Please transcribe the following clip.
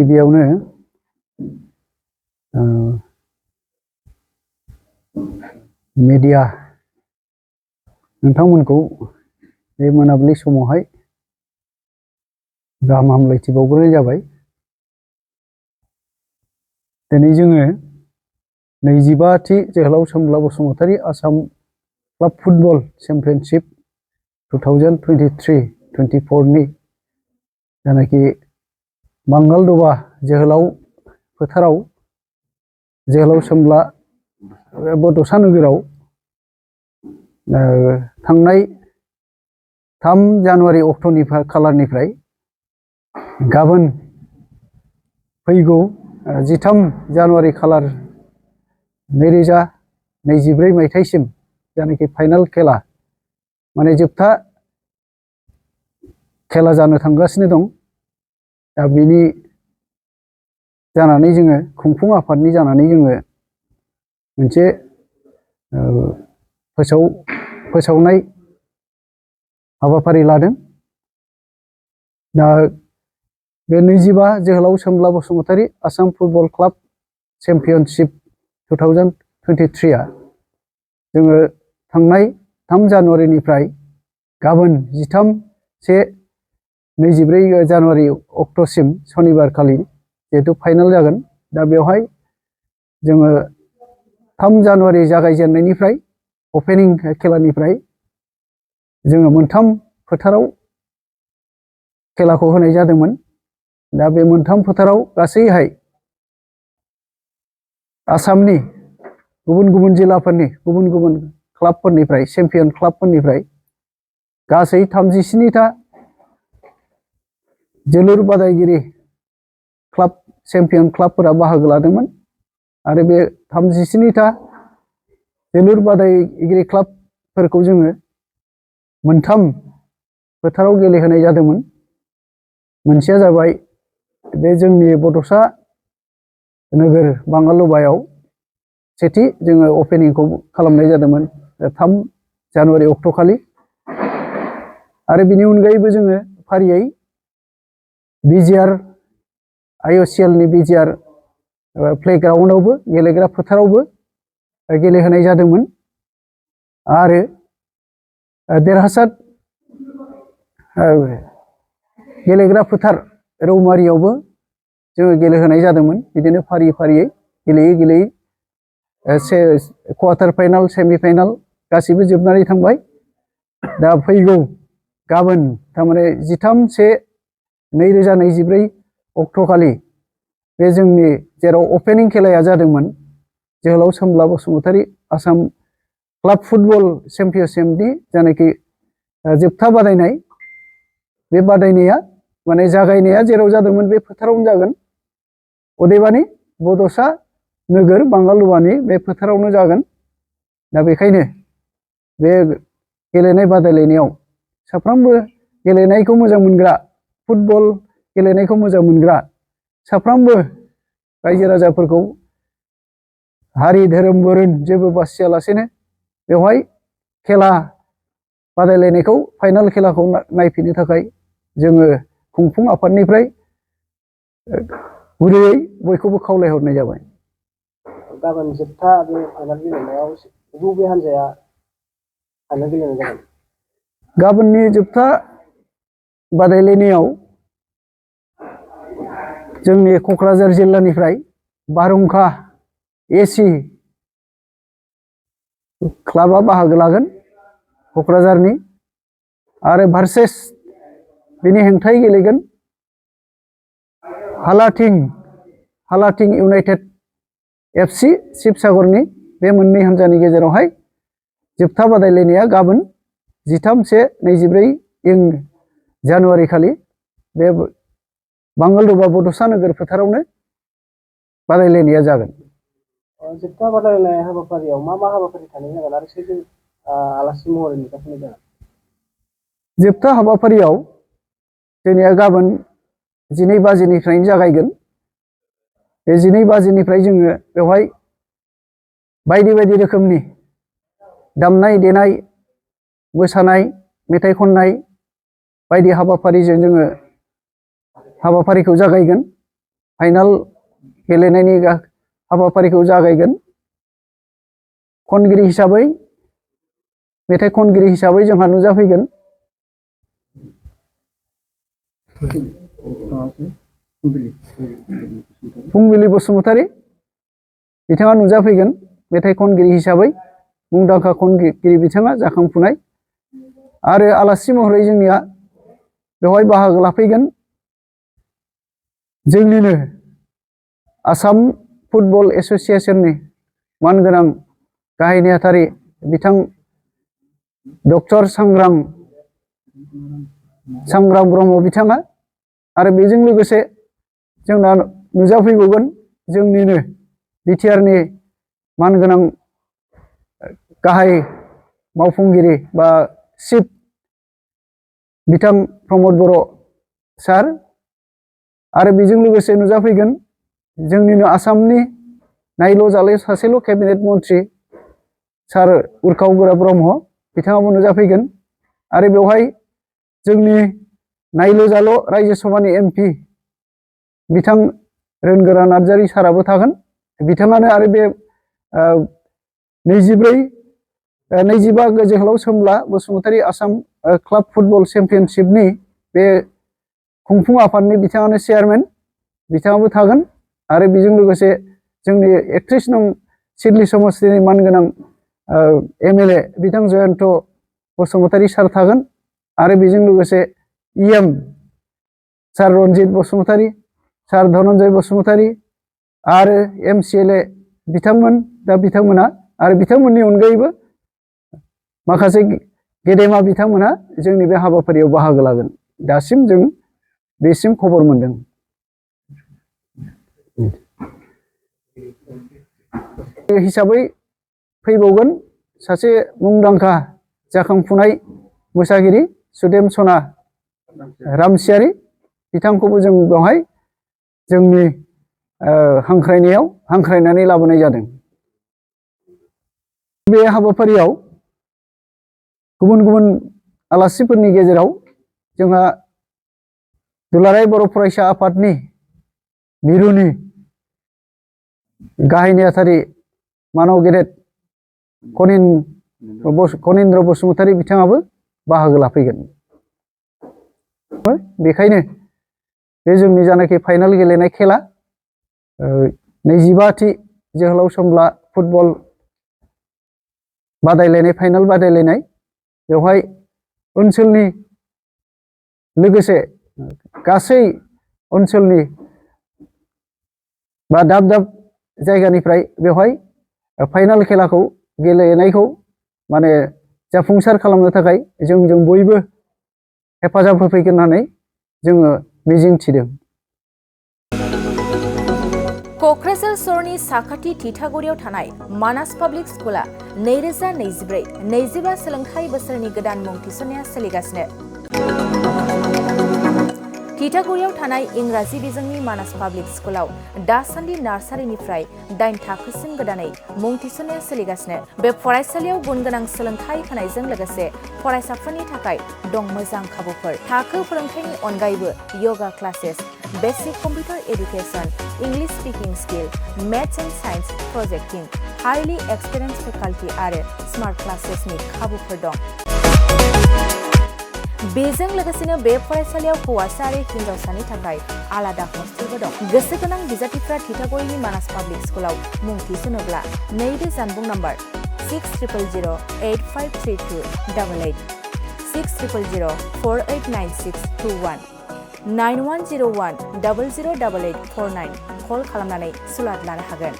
गिबियावनो मीडिया नोंथांमोनखौ बे मोनाबिलि समावहाय गाहाम हामलायथि बावग्रोनाय जाबाय। दिनै जोङो 25थि जोहोलाव Sombla Basumatary Assam club football championship 2023-24 नि जानाखि बांगालदबा जोहोलाव फोथाराव जोहोलाव सोमब्ला बड'सा नोगोराव थांनाय 3 जानुवारि अक्ट'निफ्राय खालारनिफ्राय गाबोन फैगौ 13 जानुवारि खालार 2024 मायथाइसिम जानाखि फाइनाल खेला माने जोबथा खेला जानो थांगासिनो दं। दा बेनि जानानै जोङो खुंफुं आफादनि जानानै जोङो मोनसे फोसावनाय हाबाफारि लादों। दा बे 25 जोहोलाव Sombla Basumatary Assam football club championship 2023 आ जोङो थांनाय 3 जानुवारिनिफ्राय गाबोन 23-24 जानुवारि अक्ट'सिम शनिबार खालि जिहेतु फाइनाल जागोन। दा बेवहाय जोङो 3 जानुवारि जागायजेननायनिफ्राय अपेनिं खेलानिफ्राय जोङो 3 फोथाराव खेलाखौ होनाय जादोंमोन। दा बे 3 फोथाराव गासैहाय आसामनि गुबुन गुबुन जिल्लाफोरनि गुबुन गुबुन क्लाबफोरनिफ्राय चेम्पियन क्लाबफोरनिफ्राय गासै 37टा जोलुर बादायगिरि क्लाब चेम्पियन क्लाबफोरा बाहागो लादोंमोन आरो बे 37टा जोलुर बादायगिरि क्लाबफोरखौ जोङो 3 फोथाराव गेलेहोनाय जादोंमोन। मोनसेया जाबाय बे जोंनि बड'सा नोगोर बांगालदबायाव सेथि जोङो अपेनिंखौ खालामनाय जादोंमोन 3 जानुवारि अक्ट'खालि आरो बिनि अनगायैबो जोङो फारियै बिजिआर IOCL नि बिजिआर प्लेग्राउन्डआवबो गेलेग्रा फोथारावबो गेलेहोनाय जादोंमोन आरो देरहासार गेलेग्रा फोथार रौमारियावबो जोङो गेलेहोनाय जादोंमोन। बिदिनो फारि फारियै गेलेयै गेलेयै क्वार्टार फाइनाल सेमि फाइनाल गासिबो जोबनानै थांबाय। दा फैगौ गाबोन थारमाने 13/1/2024 अक्ट'खालि बे जोंनि जेराव अपेनिं खेलाया जादोंमोन जोहोलाव सोमब्ला बसुमतारी आसाम क्लाब फुटबल चेम्पियनशिपनि जानाखि जोबथा बादायनाय बे बादायनाया माने जागायनाया जेराव जादोंमोन बे फोथारावनो जागोन। अदेबानि बड'सा नोगोर बांगालदबानि बे फोथारावनो जागोन। दा बेखायनो बे गेलेनाय बादायलायनायाव साफ्रोमबो गेलेनायखौ मोजां मोनग्रा फुटबल गेलेनायखौ मोजां मोनग्रा साफ्रोमबो रायजो राजाफोरखौ हारि धोरोम बोरोन जेबो बासियालासेनो बेवहाय खेला बादायलायनायखौ फाइनाल खेलाखौ नायफैनो थाखाय जोङो खुंफुं आफादनिफ्राय गुरैयै बयखौबो खावलायहरनाय जाबाय। गाबोन जोबथा बे फाइनाल गेलेनायाव बबे हान्जाया फाइनाल गेलेनाय जागोन? गाबोननि जोबथा बादायलायनायाव जोंनि क'क्राझार जिल्लानिफ्राय बारहुंखा AC क्लाबा बाहागो लागोन क'क्राझारनि आरो भार्सेस बिनि हेंथायै गेलेगोन हालाथिं इउनाइटेड FC शिबसागरनि। बे मोननै हान्जानि गेजेरावहाय जोबथा बादायलायनाया गाबोन 13/1/2024 जानुवारि खालि बे बांगालदबा बड'सा नोगोर फोथारावनो बादायलायनाया जागोन। जोबथा बादायलायनाय हाबाफारियाव मा हाबाफारि थानाय जागोन आरो सोरजों आलासि महरै नुजाफैनाय जागोन? जोबथा हाबाफारियाव जोंनिया गाबोन 12 बाजिनिफ्रायनो जागायगोन। बे 12 बाजिनिफ्राय जोङो बेवहाय बायदि बायदि रोखोमनि दामनाय देनाय मोसानाय मेथाइ खननाय बायदि हाबाफारिजों जोङो हाबाफारिखौ जागायगोन। फाइनाल गेलेनायनि हाबाफारिखौ जागायगोन। खनगिरि हिसाबै मेथाइ खनगिरि हिसाबै जोंहा नुजाफैगोन फुंबिलि बसुमतारी बिथाङा नुजाफैगोन मेथाइ खनगिरि हिसाबै मुंदांखा खनगिरि बिथाङा जाखांफुनाय आरो आलासि महरै जोंनिया बेवहाय बाहागो लाफैगोन जोंनिनो आसाम फुटबल एसोसिएशननि मानगोनां गाहाय नेहाथारि बिथां डक्टर सांग्रां ब्रह्म बिथाङा आरो बेजों लोगोसे जोंना नुजाफैबावगोन जोंनिनो बिटिआरनि मानगोनां गाहाय मावफुंगिरि बा चिफ बिथां प्रमद बर' सार आरो बेजों लोगोसे नुजाफैगोन जोंनिनो आसामनि नायल' जाल' सासेल' केबिनेट मन्त्रि सार उरखाव गोरा ब्रह्म बिथाङाबो नुजाफैगोन आरो बेवहाय जोंनि नायल' जाल' रायजो सभानि एमपि बिथां रोनगोरा नार्जारी साराबो थागोन बिथाङानो आरो बे 25 जोहोलाव सोमब्ला बसुमतारी आसाम क्लाब फुटबल चेम्पियनशिपनि बे खुंफुं आफादनि बिथाङानो चेयारमेन बिथाङाबो थागोन आरो बेजों लोगोसे जोंनि 31 नं सिडली समस्तिनि मानगोनां एमएलए बिथां जयन्त बसुमतारी सार थागोन आरो बेजों लोगोसे इएम सार रनजित बसुमतारी सार धनन्जय बसुमतारी आरो एमसिएलए बिथांमोन दा बिथांमोना आरो बिथांमोननि अनगायैबो माखासे गेदेमा बिथांमोना जोंनि बे हाबाफारियाव बाहागो लागोन दासिम जों बेसिम खबर मोनदों हिसाबै फैबावगोन सासे मुंदांखा जाखांफुनाय मोसागिरि सुदेम सना रामसियारि बिथांखौबो जों बेवहाय जोंनि हांख्रायनानै लाबोनाय जादों बे हाबाफारियाव गुबुन गुबुन आलासिफोरनि गेजेराव जोंहा दुलाराय बर' फरायसा आफादनि मिरुनि गाहाय नेहाथारि मानव गेदेर कनिन्द्र बसुमतारी बिथाङाबो बाहागो लाफैगोन बेखायनो बे जोंनि जानाखि फाइनाल गेलेनाय खेला 25थि जोहोलाव सोमब्ला फुटबल बादायलायनाय फाइनाल बादायलायनाय बेवहाय ओनसोलनि लोगोसे गासै ओनसोलनि बा दाब दाब जायगानिफ्राय बेवहाय फाइनाल खेलाखौ गेलेनायखौ माने जाफुंसार खालामनो थाखाय जों बयबो हेफाजाब होफैगोन होननानै जोङो मिजिं थिदों क'क्राझार सहरनि साखाथि थिथागुरियाव थानाय मानास पाब्लिक स्कुला 2024-25 सोलोंथाइ बोसोरनि गोदान मुं थिसननाया सोलिगासिनो थिथागुरियाव थानाय इंराजि बिजोंनि मानास पाब्लिक स्कुलाव दासान्दि नार्सारिनिफ्राय 8 थाखोसिम गोदानै मुं थिसननाया सोलिगासिनो बे फरायसालियाव गुनगोनां सोलोंथाइ होनायजों लोगोसे फरायसाफोरनि थाखाय दं मोजां खाबुफोर थाखो फोरोंथायनि अनगायैबो yoga classes basic computer education English speaking skill maths and science projecting highly experience faculty आरो स्मार्ट क्लासेसनि खाबुफोर दं बेजों लोगोसेनो बे फरायसालियाव हौवासा आरो हिन्जावसानि थाखाय आलादा हस्टेलबो दं गोसो गोनां बिजाथिफ्रा थिथागुरिनि मानास पाब्लिक स्कुलाव मुं थिसनोब्ला नैबे जानबुं नम्बर 6000853288 6000489621 9101008849 कल खालामनानै सुलाद लानो हागोन